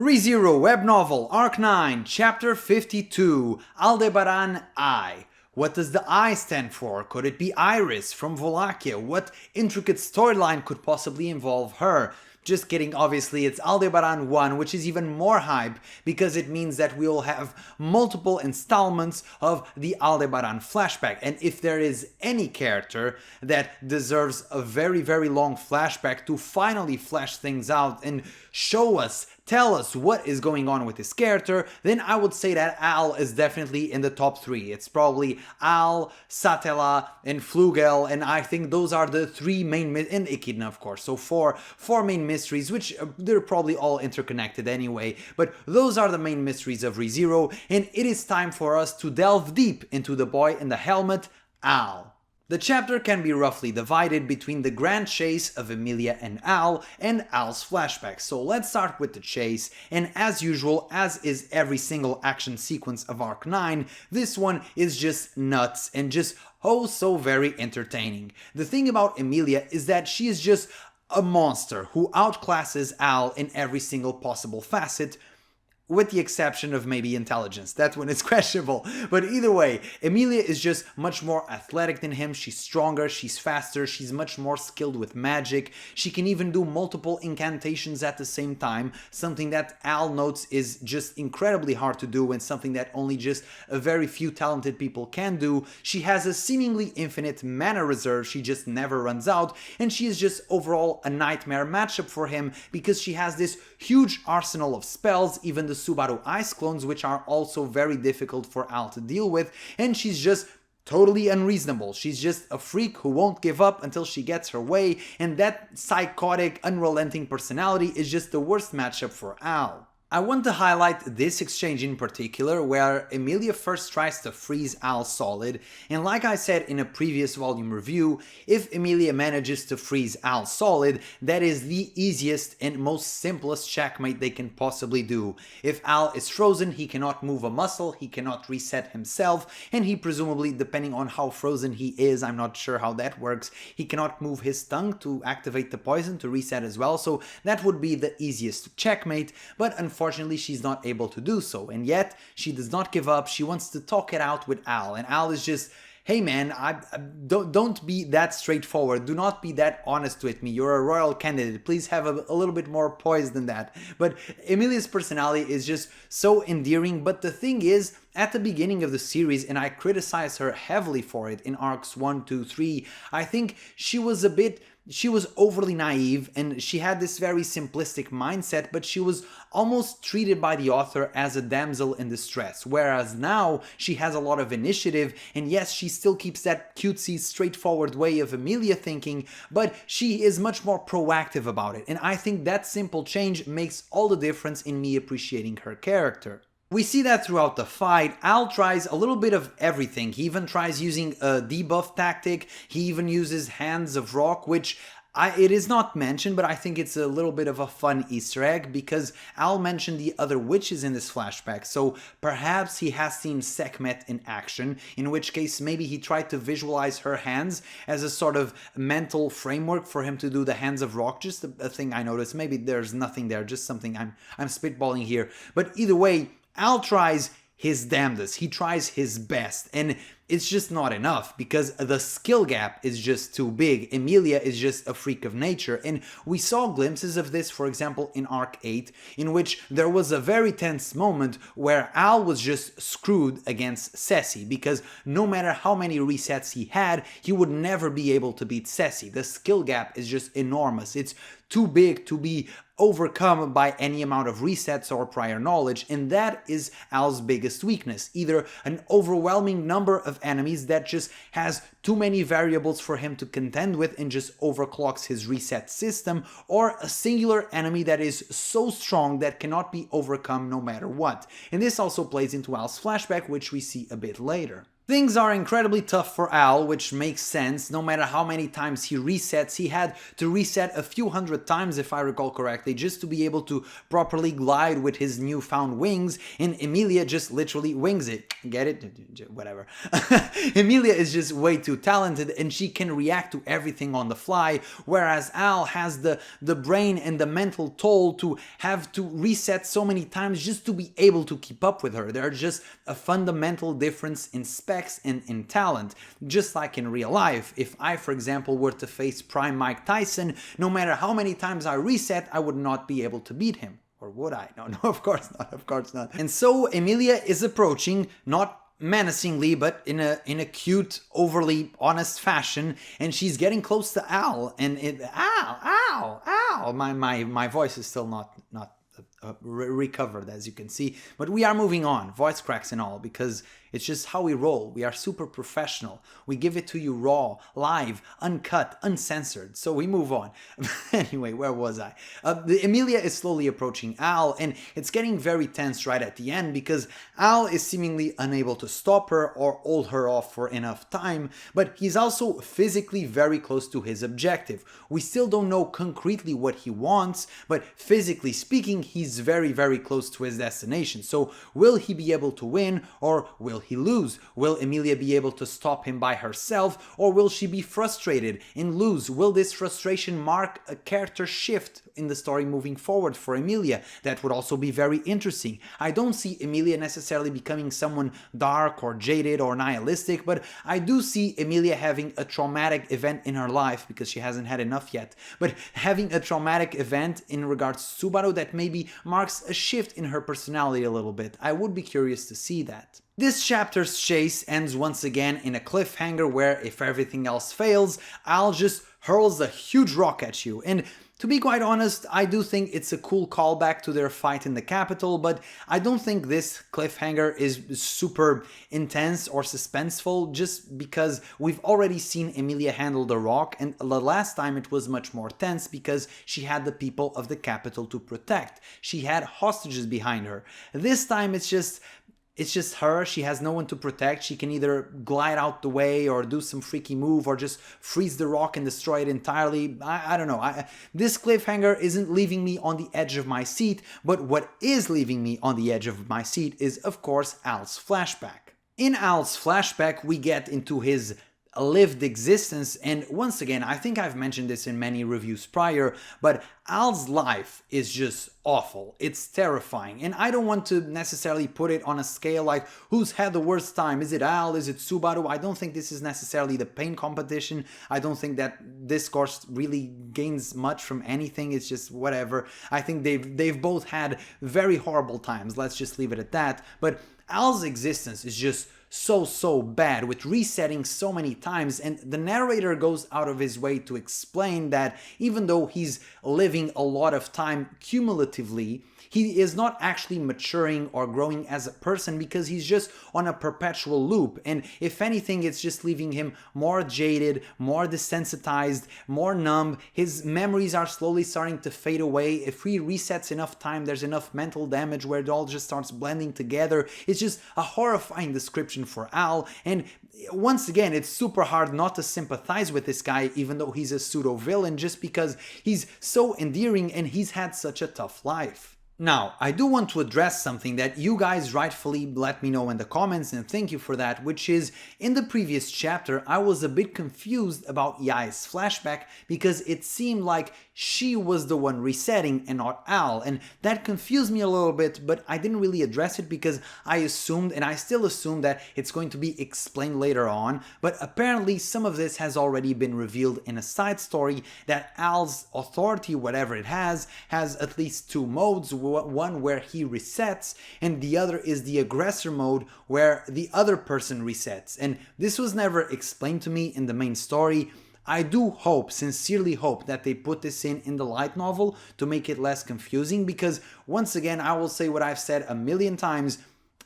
ReZero Web Novel Arc 9 Chapter 52 Aldebaran I. What does the I stand for? Could it be Iris from Wallachia? What intricate storyline could possibly involve her? Just kidding, obviously it's Aldebaran I, which is even more hype because it means that we will have multiple installments of the Aldebaran flashback. And if there is any character that deserves a very long flashback to finally flesh things out and show us, tell us what is going on with this character, then I would say that Al is definitely in the top 3. It's probably Al, Satella, and Flugel, and I think those are the 3 main, and Echidna of course, so four main mysteries, which they're probably all interconnected anyway, but those are the main mysteries of ReZero, and it is time for us to delve deep into the boy in the helmet, Al. The chapter can be roughly divided between the grand chase of Emilia and Al's flashback. So let's start with the chase, and as usual, as is every single action sequence of Arc 9, this one is just nuts and just oh so very entertaining. The thing about Emilia is that she is just a monster who outclasses Al in every single possible facet, with the exception of maybe intelligence. That's when it's questionable. But either way, Emilia is just much more athletic than him. She's stronger, she's faster, she's much more skilled with magic. She can even do multiple incantations at the same time, something that Al notes is just incredibly hard to do and something that only just a very few talented people can do. She has a seemingly infinite mana reserve, she just never runs out, and she is just overall a nightmare matchup for him because she has this huge arsenal of spells, even the Subaru Ice clones, which are also very difficult for Al to deal with, and she's just totally unreasonable. She's just a freak who won't give up until she gets her way, and that psychotic, unrelenting personality is just the worst matchup for Al. I want to highlight this exchange in particular where Emilia first tries to freeze Al solid, and like I said in a previous volume review, if Emilia manages to freeze Al solid, that is the easiest and most simplest checkmate they can possibly do. If Al is frozen, he cannot move a muscle, he cannot reset himself, and he presumably, depending on how frozen he is, I'm not sure how that works, he cannot move his tongue to activate the poison to reset as well, so that would be the easiest checkmate, but unfortunately she's not able to do so, and yet she does not give up. She wants to talk it out with Al, and Al is just, hey man, don't be that straightforward, do not be that honest with me, you're a royal candidate, please have a little bit more poise than that. But Emilia's personality is just so endearing, but the thing is, at the beginning of the series, and I criticize her heavily for it in arcs 1, 2, 3, I think she was overly naive and she had this very simplistic mindset, but she was almost treated by the author as a damsel in distress, whereas now she has a lot of initiative, and yes, she still keeps that cutesy, straightforward way of Emilia thinking, but she is much more proactive about it, and I think that simple change makes all the difference in me appreciating her character. We see that throughout the fight. Al tries a little bit of everything. He even tries using a debuff tactic. He even uses Hands of Rock, which it is not mentioned, but I think it's a little bit of a fun Easter egg because Al mentioned the other witches in this flashback, so perhaps he has seen Sekhmet in action, in which case maybe he tried to visualize her hands as a sort of mental framework for him to do the Hands of Rock. Just a thing I noticed. Maybe there's nothing there, just something I'm spitballing here. But either way, Al tries his damnedest, he tries his best, and it's just not enough because the skill gap is just too big. Emilia is just a freak of nature, and we saw glimpses of this, for example, in Arc 8, in which there was a very tense moment where Al was just screwed against Ceci, because no matter how many resets he had, he would never be able to beat Ceci. The skill gap is just enormous. It's too big to be overcome by any amount of resets or prior knowledge, and that is Al's biggest weakness. Either an overwhelming number of enemies that just has too many variables for him to contend with and just overclocks his reset system, or a singular enemy that is so strong that cannot be overcome no matter what. And this also plays into Al's flashback, which we see a bit later. Things are incredibly tough for Al, which makes sense. No matter how many times he resets, he had to reset a few hundred times, if I recall correctly, just to be able to properly glide with his newfound wings, and Emilia just literally wings it. Get it? Whatever. Emilia is just way too talented, and she can react to everything on the fly, whereas Al has the brain and the mental toll to have to reset so many times just to be able to keep up with her. There's just a fundamental difference in specs and in talent. Just like in real life, if I, for example, were to face Prime Mike Tyson, no matter how many times I reset, I would not be able to beat him. Or would I? No, of course not. And so Emilia is approaching, not menacingly, but in a cute, overly honest fashion, and she's getting close to Al, and Al. My voice is still not recovered, as you can see, but we are moving on, voice cracks and all, because it's just how we roll. We are super professional. We give it to you raw, live, uncut, uncensored. So we move on. Anyway, where was I? Emilia is slowly approaching Al, and it's getting very tense right at the end because Al is seemingly unable to stop her or hold her off for enough time, but he's also physically very close to his objective. We still don't know concretely what he wants, but physically speaking, he's very, very close to his destination. So will he be able to win, or will he lose? Will Emilia be able to stop him by herself, or will she be frustrated and lose? Will this frustration mark a character shift in the story moving forward for Emilia? That would also be very interesting. I don't see Emilia necessarily becoming someone dark or jaded or nihilistic, but I do see Emilia having a traumatic event in her life, because she hasn't had enough yet, but having a traumatic event in regards to Subaru that maybe marks a shift in her personality a little bit. I would be curious to see that. This chapter's chase ends once again in a cliffhanger where, if everything else fails, Al just hurls a huge rock at you. And to be quite honest, I do think it's a cool callback to their fight in the capital, but I don't think this cliffhanger is super intense or suspenseful, just because we've already seen Emilia handle the rock, and the last time it was much more tense because she had the people of the capital to protect. She had hostages behind her. This time it's just her. She has no one to protect. She can either glide out the way or do some freaky move or just freeze the rock and destroy it entirely. I don't know. This cliffhanger isn't leaving me on the edge of my seat, but what is leaving me on the edge of my seat is, of course, Al's flashback. In Al's flashback, we get into his lived existence, and once again, I think I've mentioned this in many reviews prior, but Al's life is just awful. It's terrifying, and I don't want to necessarily put it on a scale like who's had the worst time. Is it Al? Is it Subaru? I don't think this is necessarily the pain competition. I don't think that discourse really gains much from anything. It's just whatever. I think they've both had very horrible times. Let's just leave it at that. But Al's existence is just so bad, with resetting so many times, and the narrator goes out of his way to explain that even though he's living a lot of time cumulatively, he is not actually maturing or growing as a person because he's just on a perpetual loop, and if anything, it's just leaving him more jaded, more desensitized, more numb. His memories are slowly starting to fade away. If he resets enough time, there's enough mental damage where it all just starts blending together. It's just a horrifying description for Al, and once again, it's super hard not to sympathize with this guy, even though he's a pseudo-villain, just because he's so endearing and he's had such a tough life. Now, I do want to address something that you guys rightfully let me know in the comments, and thank you for that, which is, in the previous chapter, I was a bit confused about Yai's flashback because it seemed like she was the one resetting and not Al, and that confused me a little bit, but I didn't really address it because I assumed, and I still assume, that it's going to be explained later on, but apparently some of this has already been revealed in a side story, that Al's authority, whatever it has at least two modes, one where he resets, and the other is the Aggressor Mode, where the other person resets, and this was never explained to me in the main story. I do hope, sincerely hope, that they put this in the light novel to make it less confusing, because once again, I will say what I've said a million times,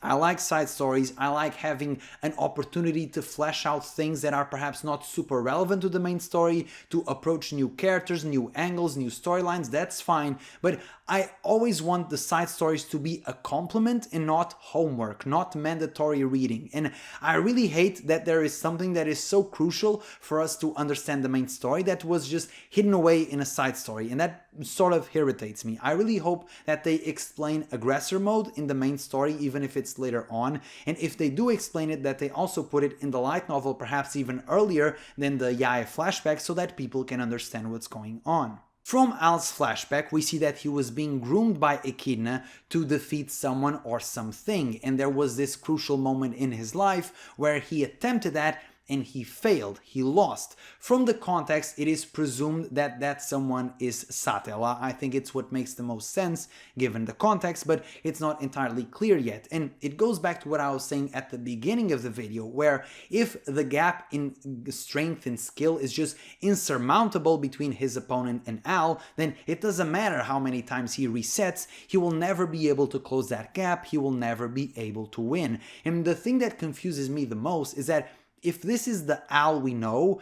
I like side stories. I like having an opportunity to flesh out things that are perhaps not super relevant to the main story, to approach new characters, new angles, new storylines. That's fine. But I always want the side stories to be a complement and not homework, not mandatory reading. And I really hate that there is something that is so crucial for us to understand the main story that was just hidden away in a side story. And that sort of irritates me. I really hope that they explain Aggressor Mode in the main story, even if it's later on. And if they do explain it, that they also put it in the light novel, perhaps even earlier than the Yae flashback, so that people can understand what's going on. From Al's flashback, we see that he was being groomed by Echidna to defeat someone or something, and there was this crucial moment in his life where he attempted that and he failed, he lost. From the context, it is presumed that that someone is Satella. I think it's what makes the most sense given the context, but it's not entirely clear yet. And it goes back to what I was saying at the beginning of the video, where if the gap in strength and skill is just insurmountable between his opponent and Al, then it doesn't matter how many times he resets, he will never be able to close that gap, he will never be able to win. And the thing that confuses me the most is that if this is the Al we know,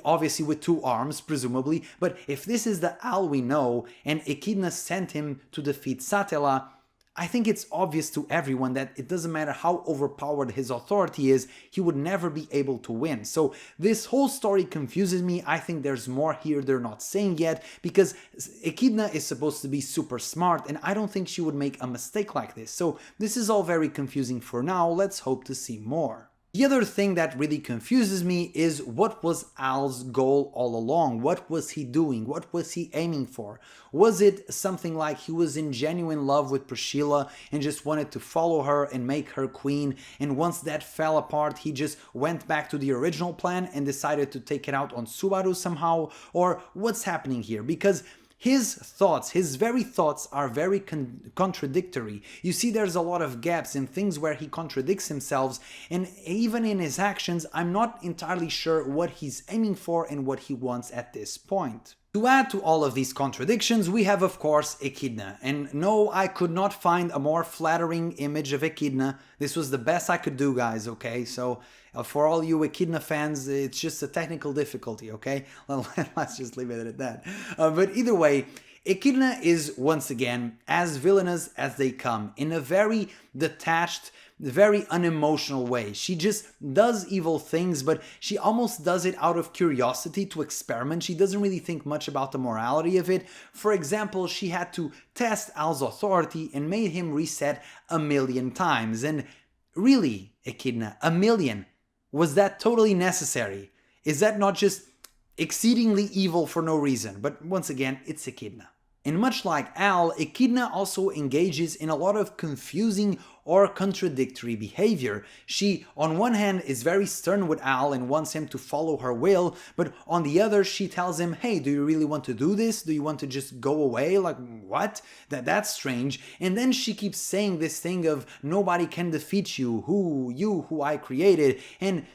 obviously with two arms, presumably, but if this is the Al we know, and Echidna sent him to defeat Satella, I think it's obvious to everyone that it doesn't matter how overpowered his authority is, he would never be able to win. So this whole story confuses me. I think there's more here they're not saying yet, because Echidna is supposed to be super smart, and I don't think she would make a mistake like this. So this is all very confusing for now. Let's hope to see more. The other thing that really confuses me is what was Al's goal all along? What was he doing? What was he aiming for? Was it something like he was in genuine love with Priscilla and just wanted to follow her and make her queen, and once that fell apart he just went back to the original plan and decided to take it out on Subaru somehow? Or what's happening here? Because his thoughts, his very thoughts are very contradictory. You see, there's a lot of gaps in things where he contradicts himself, and even in his actions, I'm not entirely sure what he's aiming for and what he wants at this point. To add to all of these contradictions, we have of course Echidna, and no, I could not find a more flattering image of Echidna. This was the best I could do, guys, okay? So for all you Echidna fans, it's just a technical difficulty, okay? Well, let's just leave it at that. But either way, Echidna is once again as villainous as they come, in a very detached, very unemotional way. She just does evil things, but she almost does it out of curiosity to experiment. She doesn't really think much about the morality of it. For example, she had to test Al's authority and made him reset 1,000,000 times. And really, Echidna, 1,000,000? Was that totally necessary? Is that not just exceedingly evil for no reason? But once again, it's Echidna. And much like Al, Echidna also engages in a lot of confusing or contradictory behavior. She, on one hand, is very stern with Al and wants him to follow her will, but on the other, she tells him, hey, do you really want to do this? Do you want to just go away? Like, what? That's strange. And then she keeps saying this thing of, nobody can defeat you, who I created, and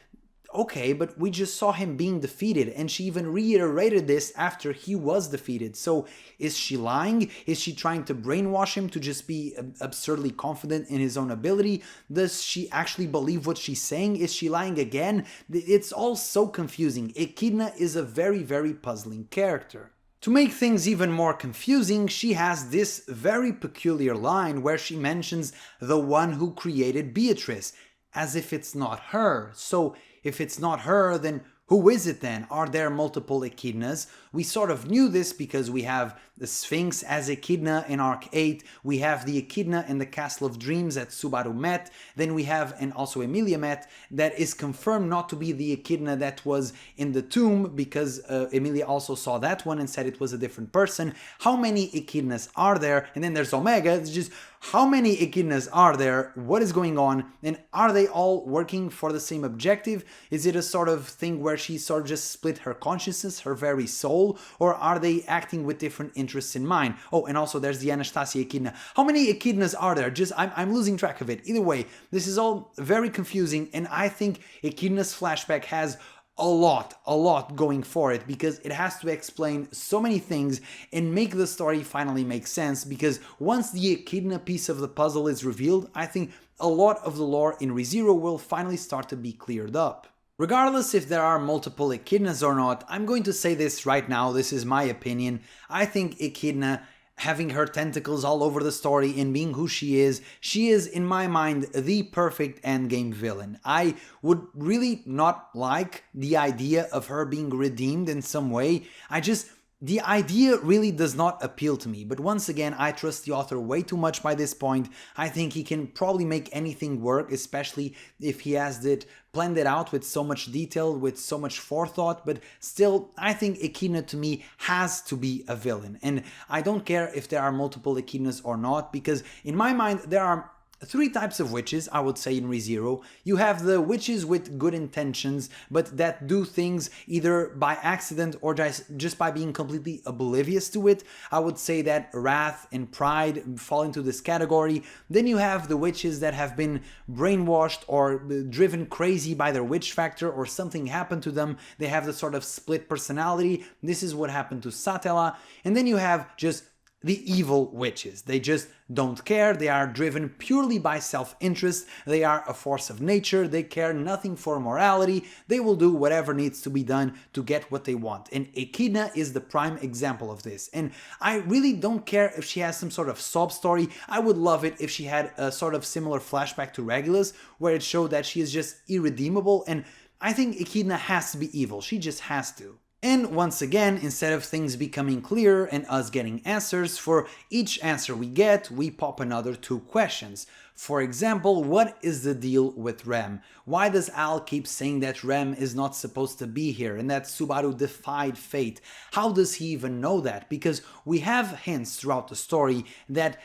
okay, but we just saw him being defeated, and she even reiterated this after he was defeated. So is she lying? Is she trying to brainwash him to just be absurdly confident in his own ability? Does she actually believe what she's saying? Is she lying again? It's all so confusing. Echidna is a very, very puzzling character. To make things even more confusing, she has this very peculiar line where she mentions the one who created Beatrice, as if it's not her. So if it's not her, then who is it then? Are there multiple Echidnas? We sort of knew this because we have the Sphinx as Echidna in Arc 8, we have the Echidna in the Castle of Dreams that Subaru met, then we have, and also Emilia met, that is confirmed not to be the Echidna that was in the tomb, because Emilia also saw that one and said it was a different person. How many Echidnas are there? And then there's Omega. It's just, how many Echidnas are there? What is going on? And are they all working for the same objective? Is it a sort of thing where she sort of just split her consciousness, her very soul? Or are they acting with different interests in mind? Oh, and also there's the Anastasia Echidna. How many Echidnas are there? Just, I'm losing track of it. Either way, this is all very confusing, and I think Echidna's flashback has a lot going for it, because it has to explain so many things and make the story finally make sense, because once the Echidna piece of the puzzle is revealed, I think a lot of the lore in ReZero will finally start to be cleared up. Regardless if there are multiple Echidnas or not, I'm going to say this right now, this is my opinion. I think Echidna, having her tentacles all over the story and being who she is, in my mind, the perfect endgame villain. I would really not like the idea of her being redeemed in some way. The idea really does not appeal to me, but once again, I trust the author way too much by this point. I think he can probably make anything work, especially if he has it planned it out with so much detail, with so much forethought, but still, I think Echidna to me has to be a villain. And I don't care if there are multiple Echidnas or not, because in my mind, there are three types of witches, I would say, in ReZero. You have the witches with good intentions, but that do things either by accident or just by being completely oblivious to it. I would say that wrath and pride fall into this category. Then you have the witches that have been brainwashed or driven crazy by their witch factor, or something happened to them. They have the sort of split personality. This is what happened to Satella. And then you have just the evil witches. They just don't care. They are driven purely by self-interest. They are a force of nature. They care nothing for morality. They will do whatever needs to be done to get what they want. And Echidna is the prime example of this. And I really don't care if she has some sort of sob story. I would love it if she had a sort of similar flashback to Regulus, where it showed that she is just irredeemable. And I think Echidna has to be evil. She just has to. And once again, instead of things becoming clear and us getting answers, for each answer we get, we pop another 2 questions. For example, what is the deal with Rem? Why does Al keep saying that Rem is not supposed to be here and that Subaru defied fate? How does he even know that? Because we have hints throughout the story that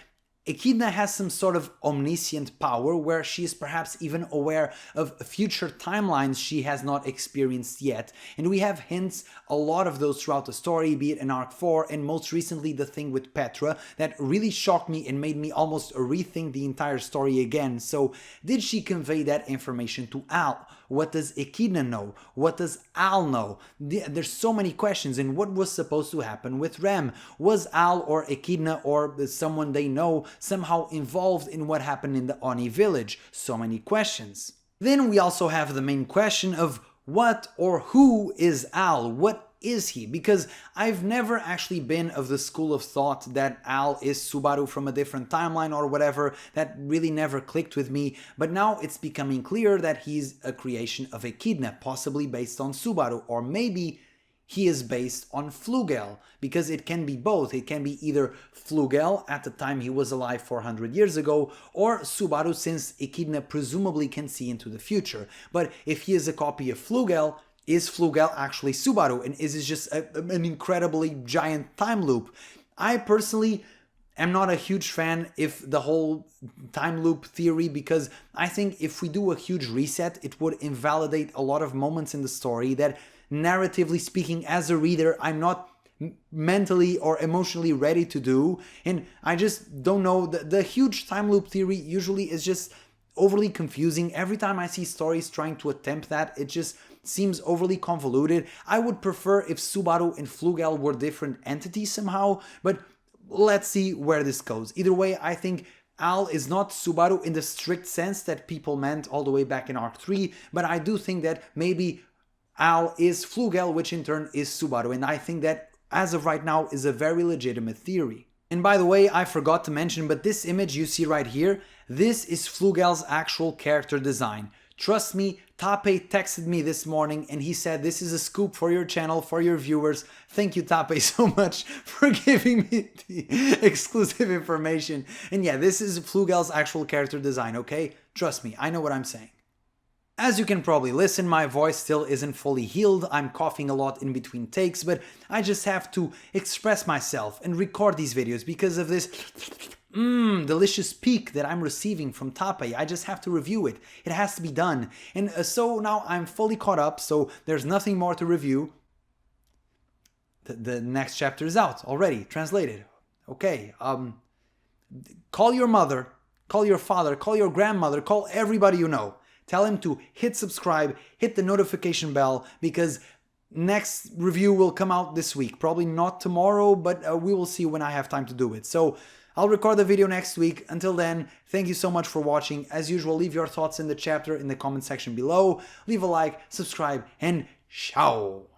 Echidna has some sort of omniscient power where she is perhaps even aware of future timelines she has not experienced yet. And we have hints, a lot of those throughout the story, be it in Arc 4 and most recently the thing with Petra that really shocked me and made me almost rethink the entire story again. So did she convey that information to Al? What does Echidna know? What does Al know? There's so many questions. And what was supposed to happen with Rem? Was Al or Echidna or someone they know somehow involved in what happened in the Oni village? So many questions. Then we also have the main question of what or who is Al? What is he? Because I've never actually been of the school of thought that Al is Subaru from a different timeline or whatever. That really never clicked with me, but now it's becoming clear that he's a creation of Echidna, possibly based on Subaru, or maybe he is based on Flugel, because it can be both. It can be either Flugel at the time he was alive 400 years ago, or Subaru, since Echidna presumably can see into the future. But if he is a copy of Flugel, is Flugel actually Subaru? And is it just an incredibly giant time loop? I personally am not a huge fan of the whole time loop theory, because I think if we do a huge reset, it would invalidate a lot of moments in the story that, narratively speaking, as a reader, I'm not mentally or emotionally ready to do. And I just don't know, the huge time loop theory usually is just overly confusing. Every time I see stories trying to attempt that, it just seems overly convoluted. I would prefer if Subaru and Flugel were different entities somehow, but let's see where this goes. Either way, I think Al is not Subaru in the strict sense that people meant all the way back in Arc 3, but I do think that maybe Al is Flugel, which in turn is Subaru, and I think that as of right now is a very legitimate theory. And by the way, I forgot to mention, but this image you see right here, this is Flugel's actual character design. Trust me, Tappei texted me this morning and he said, this is a scoop for your channel, for your viewers. Thank you, Tappei, so much for giving me the exclusive information. And yeah, this is Flugel's actual character design, okay? Trust me, I know what I'm saying. As you can probably listen, my voice still isn't fully healed. I'm coughing a lot in between takes, but I just have to express myself and record these videos because of this delicious peak that I'm receiving from Tappei. I just have to review it. It has to be done. And so now I'm fully caught up, so there's nothing more to review. The next chapter is out already, translated. Okay, call your mother, call your father, call your grandmother, call everybody you know. Tell him to hit subscribe, hit the notification bell, because next review will come out this week. Probably not tomorrow, but we will see when I have time to do it. So I'll record the video next week. Until then, thank you so much for watching. As usual, leave your thoughts in the chapter in the comment section below. Leave a like, subscribe, and ciao!